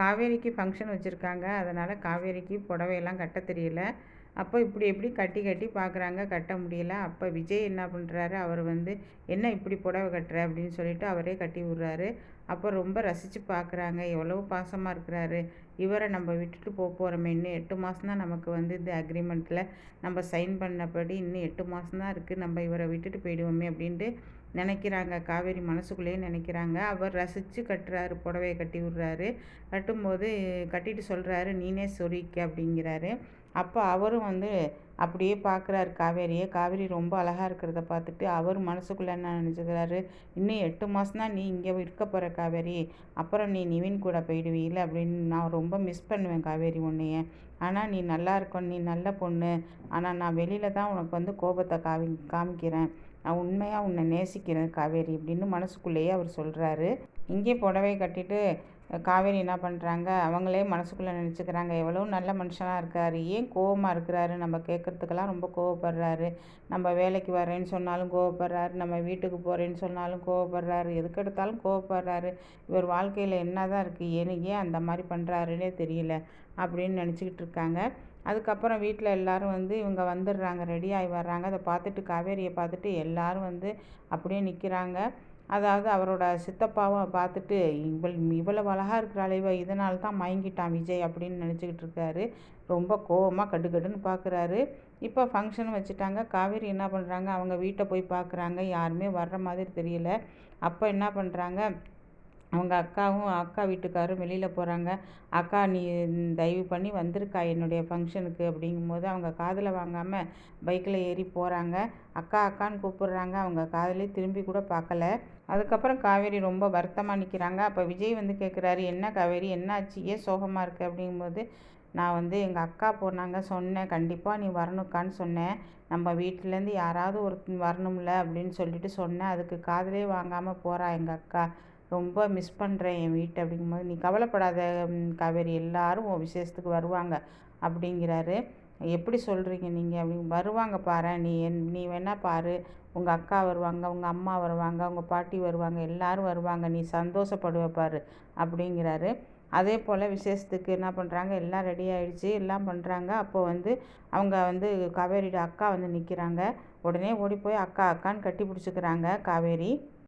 காவேரிக்கு ஃபங்க்ஷன் வச்சுருக்காங்க. அதனால் காவேரிக்கு புடவையெல்லாம் கட்ட தெரியல. அப்போ இப்படி எப்படி கட்டி கட்டி பார்க்குறாங்க, கட்ட முடியல. அப்போ விஜய் என்ன பண்ணுறாரு, அவர் வந்து என்ன இப்படி புடவை கட்டுற அப்படின்னு சொல்லிட்டு அவரே கட்டி விட்றாரு. அப்போ ரொம்ப ரசித்து பார்க்குறாங்க. எவ்வளோ பாசமாக இருக்கிறாரு. இவரை நம்ம விட்டுட்டு போகிறோமே, இன்னும் 8 மாதம் தான் நமக்கு வந்து இந்த அக்ரிமெண்ட்டில் நம்ம சைன் பண்ணபடி இன்னும் 8 மாதம் தான் இருக்குது. நம்ம இவரை விட்டுட்டு போயிடுவோமே அப்படின்ட்டு நினைக்கிறாங்க. காவேரி மனசுக்குள்ளேயே நினைக்கிறாங்க. அவர் ரசித்து கட்டுறாரு, புடவைய கட்டி விட்றாரு. கட்டும்போது கட்டிட்டு சொல்கிறாரு, நீனே சொருகிக்க அப்படிங்கிறாரு. அப்போ அவரும் வந்து அப்படியே பார்க்குறாரு காவேரியை. காவேரி ரொம்ப அழகாக இருக்கிறத பார்த்துட்டு அவர் மனசுக்குள்ளே என்ன நினச்சிக்கிறாரு, இன்னும் 8 மாதம் தான் நீ இங்கே இருக்க போகிற காவேரி, அப்புறம் நீ நிவின் கூட போயிடுவீல்ல அப்படின்னு. நான் ரொம்ப மிஸ் பண்ணுவேன் காவேரி உன்னைய. ஆனால் நீ நல்லா இருக்க, நீ நல்ல பொண்ணு. ஆனால் நான் வெளியில் தான் உனக்கு வந்து கோபத்தை காமிக்கிறேன். நான் உண்மையாக உன்னை நேசிக்கிறேன் காவேரி அப்படின்னு மனசுக்குள்ளேயே அவர் சொல்கிறாரு. இங்கே புடவை கட்டிட்டு காவேரி என்ன பண்ணுறாங்க, அவங்களே மனசுக்குள்ளே நினச்சிக்கிறாங்க, எவ்வளோ நல்ல மனுஷனாக இருக்கார், ஏன் கோவமாக இருக்கிறாரு, நம்ம கேட்குறதுக்கெல்லாம் ரொம்ப கோவப்படுறாரு, நம்ம வேலைக்கு வரேன்னு சொன்னாலும் கோவப்படுறாரு, நம்ம வீட்டுக்கு போகிறேன்னு சொன்னாலும் கோவப்படுறாரு, எதுக்கு எடுத்தாலும் கோவப்படுறாரு, இவர் வாழ்க்கையில் என்ன தான் இருக்குது, ஏன் அந்த மாதிரி பண்ணுறாருன்னே தெரியல அப்படின்னு நினச்சிக்கிட்டு இருக்காங்க. அதுக்கப்புறம் வீட்டில் எல்லோரும் வந்து இவங்க வந்துடுறாங்க, ரெடி ஆகி வர்றாங்க. அதை பார்த்துட்டு காவேரியை பார்த்துட்டு எல்லோரும் வந்து அப்படியே நிற்கிறாங்க. அதாவது அவரோட சித்தப்பாவும் பார்த்துட்டு இவ்வளவு அழகாக இருக்கிறாளே இவ, இதனால தான் மயங்கிட்டான் விஜய் அப்படின்னு நினச்சிக்கிட்டு இருக்காரு. ரொம்ப கோவமாக கடுகடுன்னு பார்க்குறாரு. இப்போ ஃபங்க்ஷன் வச்சுட்டாங்க. காவேரி என்ன பண்ணுறாங்க, அவங்க வீட்டை போய் பார்க்குறாங்க. யாருமே வர்ற மாதிரி தெரியல. அப்போ என்ன பண்ணுறாங்க, அவங்க அக்கா வீட்டுக்காரும் வெளியில் போகிறாங்க. அக்கா நீ தயவு பண்ணி வந்திருக்கா என்னுடைய ஃபங்க்ஷனுக்கு அப்படிங்கும்போது அவங்க காதில் வாங்காமல் பைக்கில் ஏறி போகிறாங்க. அக்கா அக்கான்னு கூப்பிடுறாங்க. அவங்க காதிலே திரும்பி கூட பார்க்கல. அதுக்கப்புறம் காவேரி ரொம்ப வருத்தமாக நிற்கிறாங்க. அப்போ விஜய் வந்து கேட்குறாரு, என்ன காவேரி என்னாச்சு, ஏன் சோகமாக இருக்குது அப்படிங்கும்போது, நான் வந்து எங்கள் அக்கா போனாங்க, சொன்னேன் கண்டிப்பாக நீ வரணுக்கான்னு சொன்னேன். நம்ம வீட்டிலேருந்து யாராவது ஒருத்தன் வரணும்ல அப்படின்னு சொல்லிட்டு சொன்னேன். அதுக்கு காதிலே வாங்காமல் போகிறா எங்கள் அக்கா. ரொம்ப மிஸ் பண்ணுறேன் என் வீட்டை அப்படிங்கும்போது, நீ கவலைப்படாத காவேரி, எல்லாரும் உன் விசேஷத்துக்கு வருவாங்க அப்படிங்கிறாரு. எப்படி சொல்கிறீங்க நீங்கள் அப்படின்னு. வருவாங்க பாரேன், நீ வேணா பாரு, உங்கள் அக்கா வருவாங்க, உங்கள் அம்மா வருவாங்க, உங்கள் பாட்டி வருவாங்க, எல்லாரும் வருவாங்க, நீ சந்தோஷப்படுவ பாரு அப்படிங்கிறாரு. அதே போல் விசேஷத்துக்கு என்ன பண்ணுறாங்க, எல்லாம் ரெடி ஆகிடுச்சு, எல்லாம் பண்ணுறாங்க. அப்போ வந்து அவங்க வந்து காவேரியோட அக்கா வந்து நிற்கிறாங்க. உடனே ஓடி போய் அக்கா அக்கான்னு கட்டி பிடிச்சிக்கிறாங்க காவேரி.